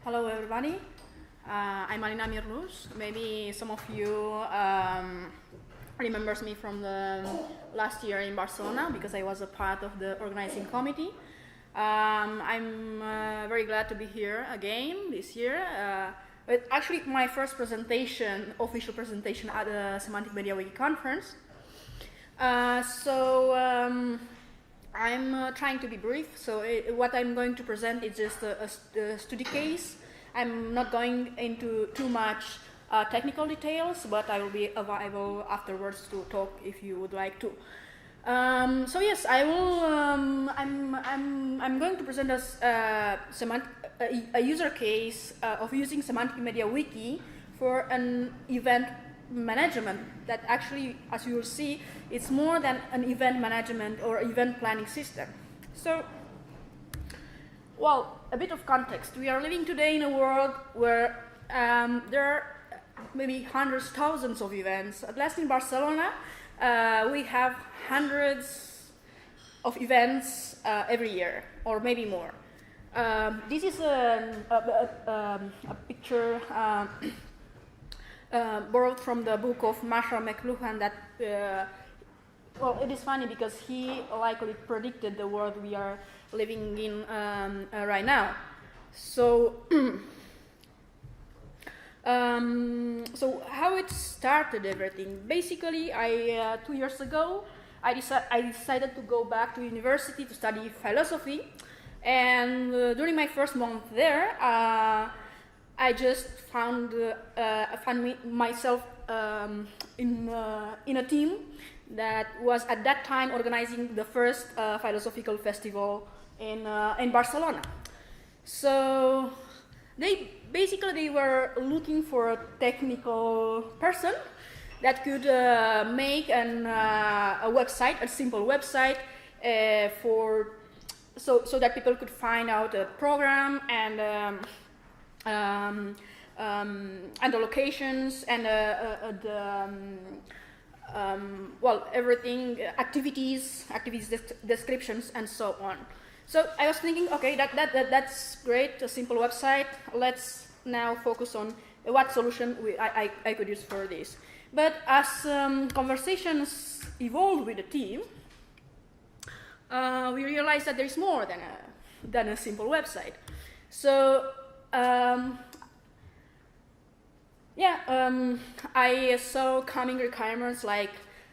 Hello everybody, I'm Alina Mierlus. Maybe some of you remembers me from the last year in Barcelona because I was a part of the organizing committee. I'm very glad to be here again this year. It's actually my first presentation, official presentation at the Semantic MediaWiki conference. I'm trying to be brief, so what I'm going to present is just a study case. I'm not going into too much technical details, but I will be available afterwards to talk if you would like to. So yes, I will. I'm going to present us a user case of using Semantic MediaWiki for an event management that actually, as you will see, it's more than an event management or event planning system. So, well, a bit of context. We are living today in a world where there are maybe hundreds, thousands of events. At least in Barcelona, we have hundreds of events every year, or maybe more. This is a picture borrowed from the book of Marshall McLuhan that, well, it is funny because he likely predicted the world we are living in right now. So, so how it started everything? Basically, 2 years ago, I decided to go back to university to study philosophy, and during my first month there, I just found myself in a team that was at that time organizing the first philosophical festival in Barcelona. So they were looking for a technical person that could make a website, a simple website, so that people could find out a program and the locations and well, everything, activities descriptions and so on. So I was thinking, okay, that's great, a simple website. Let's now focus on what solution I could use for this. But as conversations evolved with the team, we realized that there is more than a simple website. So I saw coming requirements like,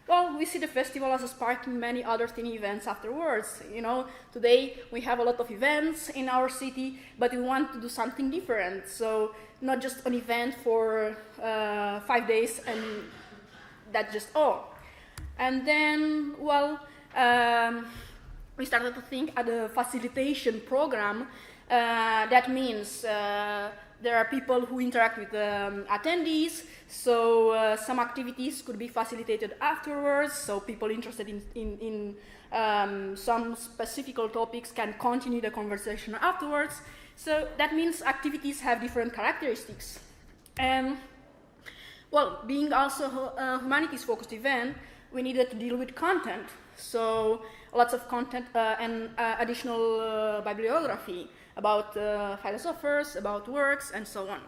well, we see the festival as sparking many other thin events afterwards. You know, today we have a lot of events in our city, but we want to do something different. So not just an event for 5 days and that's just all. And then, well, we started to think at a facilitation program. That means there are people who interact with attendees, so some activities could be facilitated afterwards, so people interested in some specific topics can continue the conversation afterwards. So that means activities have different characteristics. And, well, being also a humanities-focused event, we needed to deal with content. So lots of content and additional bibliography about philosophers, about works, and so on.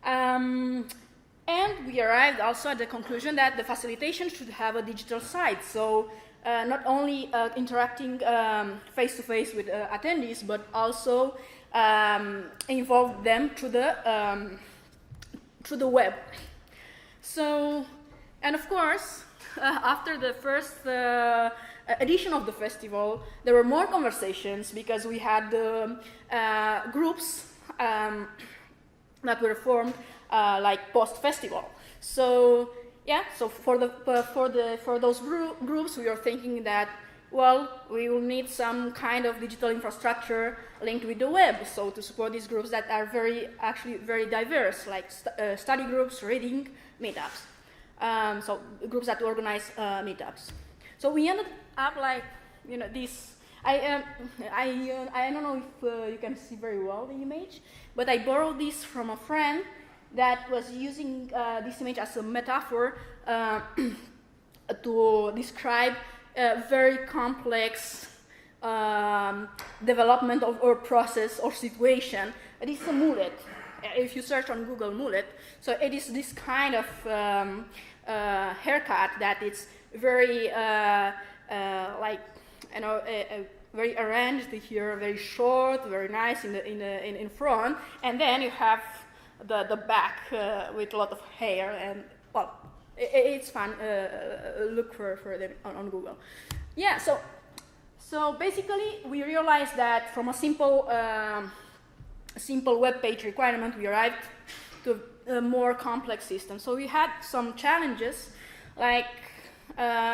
And we arrived also at the conclusion that the facilitation should have a digital side. So not only interacting face-to-face with attendees, but also involve them through the web. So, and of course, after the first edition of the festival, there were more conversations because we had groups that were formed like post-festival. So yeah, so for those groups, we were thinking that, well, we will need some kind of digital infrastructure linked with the web, so to support these groups that are actually very diverse, like study groups, reading, meetups. So groups that organize meetups. So we ended up like, you know, this. I don't know if you can see very well the image, but I borrowed this from a friend that was using this image as a metaphor to describe very complex development of or process or situation. It is a mullet. If you search on Google mullet, so it is this kind of haircut that it's very like very arranged here, very short, very nice in front, and then you have the back with a lot of hair, and well, it's fun. Look for them on Google. Yeah, so basically we realized that from a simple web page requirement, we arrived to a more complex system. So we had some challenges, like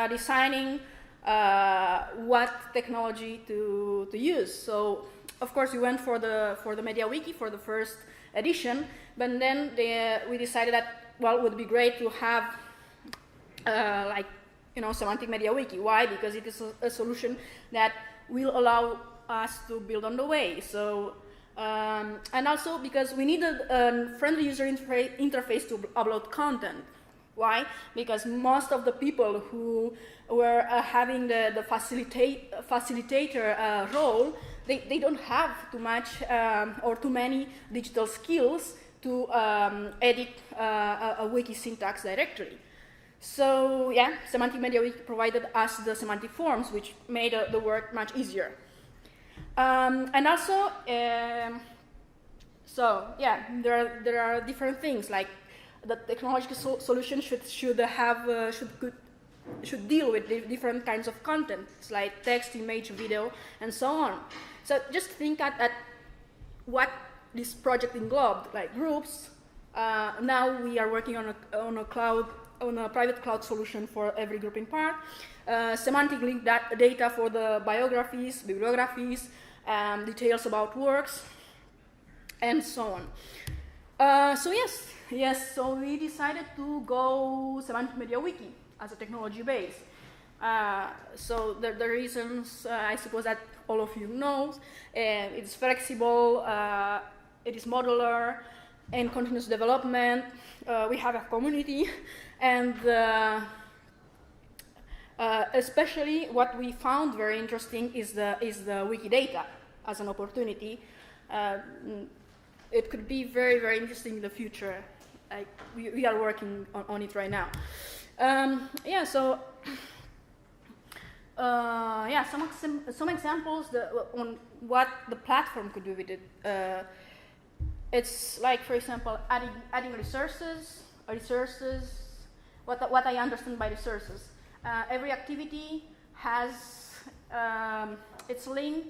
designing what technology to use. So of course we went for the MediaWiki for the first edition, but then we decided that, well, it would be great to have Semantic MediaWiki. Why? Because it is a solution that will allow us to build on the way. So and also because we needed a friendly user interface to upload content. Why? Because most of the people who were having the facilitator role, they don't have too much or too many digital skills to edit a wiki syntax directly. So yeah, Semantic MediaWiki provided us the semantic forms, which made the work much easier. And also, so yeah, there are different things, like the technological solution should deal with different kinds of content, like text, image, video, and so on. So just think at what this project englobed, like groups. Now we are working on a private cloud solution for every group in part. Semantic link data for the biographies, bibliographies, details about works, and so on. So yes, so we decided to go Semantic MediaWiki as a technology base. So the reasons, I suppose that all of you know, it's flexible, it is modular, and continuous development. We have a community, and especially what we found very interesting is the Wikidata as an opportunity. It could be very, very interesting in the future. We are working on it right now. Yeah, so some examples on what the platform could do with it. It's like, for example, adding resources. What I understand by resources. Every activity has its link.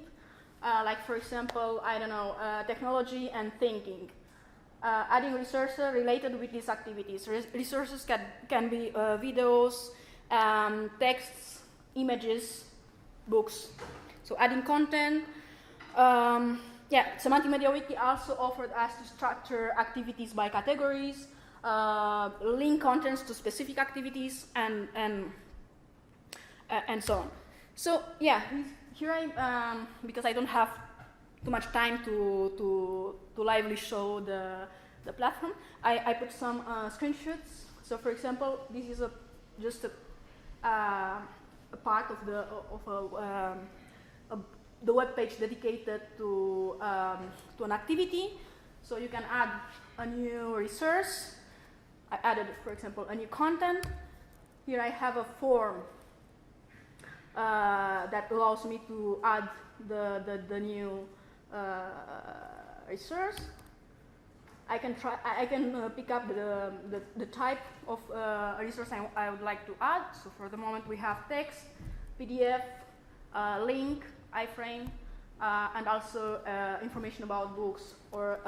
Like, for example, I don't know, technology and thinking. Adding resources related with these activities. Resources can be videos, texts, images, books. So adding content. Semantic MediaWiki also offered us to structure activities by categories, link contents to specific activities, and so on. So yeah, here because I don't have too much time to lively show the platform, I put some screenshots. So for example, this is just a part of the web page dedicated to an activity. So you can add a new resource. I added, for example, a new content. Here I have a form that allows me to add the new resource. I can pick up the type of resource I would like to add. So for the moment we have text, PDF, link, iframe, and also information about books or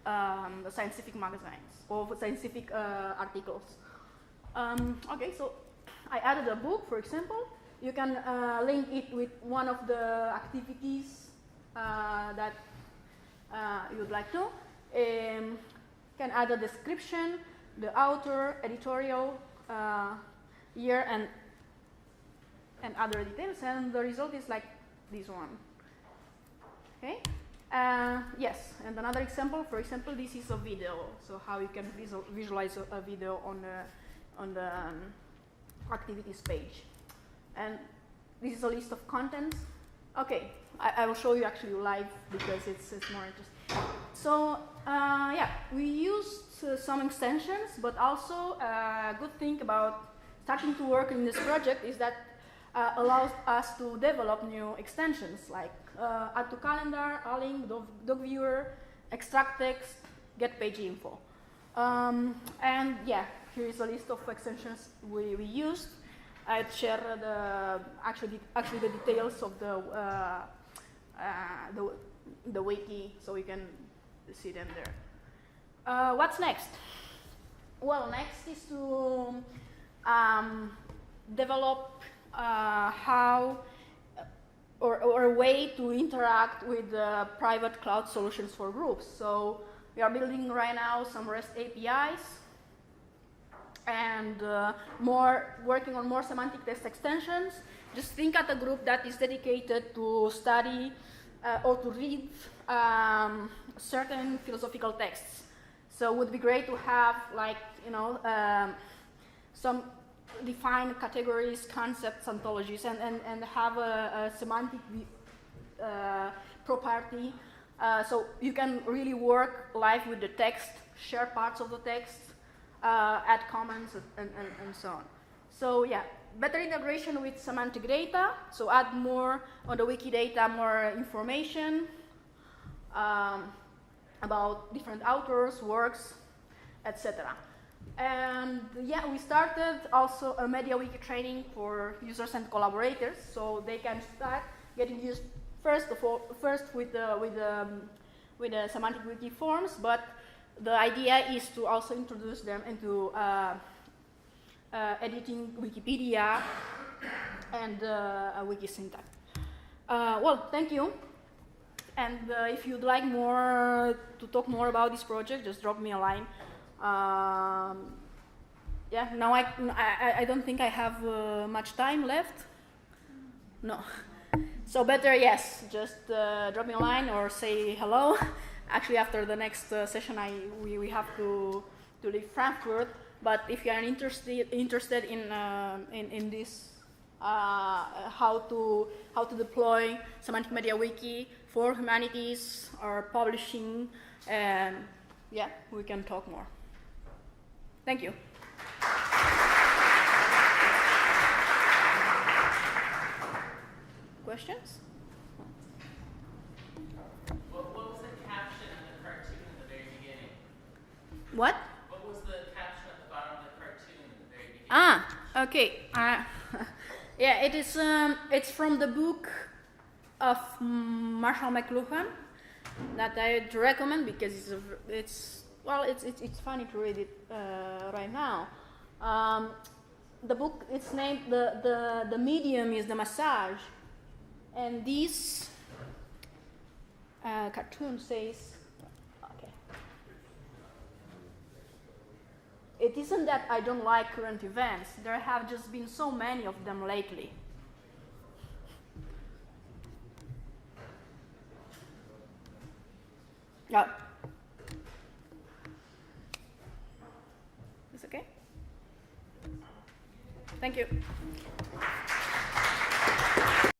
the scientific magazines or scientific articles. Okay, so I added a book, for example. You can link it with one of the activities that you would like to. Can add a description, the author, editorial, year, and other details, and the result is like this one. Okay. Yes, and another example. For example, this is a video. So how you can visualize a video on the activities page. And this is a list of contents. Okay, I will show you actually live because it's more interesting. So yeah, we used some extensions, but also a good thing about starting to work in this project is that allows us to develop new extensions like add to calendar, link, doc viewer, extract text, get page info. And yeah, here is a list of extensions we used. I'd share actually the details of the wiki so you can see them there. What's next? Well, next is to develop how or a way to interact with private cloud solutions for groups. So we are building right now some REST APIs and working on more semantic text extensions. Just think at a group that is dedicated to study or to read certain philosophical texts. So it would be great to have, like, some defined categories, concepts, ontologies, and have a semantic property. So you can really work live with the text, share parts of the text, add comments, and so on. So yeah, better integration with semantic data. So add more on the wiki data, more information about different authors, works, etc. And yeah, we started also a MediaWiki training for users and collaborators, so they can start getting used first with the semantic wiki forms, but the idea is to also introduce them into editing Wikipedia and wiki syntax. Well, thank you. And if you'd like to talk more about this project, just drop me a line. Yeah, now I don't think I have much time left. No. So better, yes, just drop me a line or say hello. Actually, after the next session, we have to leave Frankfurt. But if you are interested in this, how to deploy Semantic MediaWiki for humanities or publishing, and yeah, we can talk more. Thank you. Questions? What was the caption in the cartoon at the very beginning? What? What was the caption at the bottom of the cartoon at the very beginning? Ah, okay. Yeah, it is. It's from the book of Marshall McLuhan that I'd recommend because it's funny to read it right now. The book, it's named the medium is the massage, and this cartoon says, okay, it isn't that I don't like current events. There have just been so many of them lately. Yeah. It's okay? Thank you.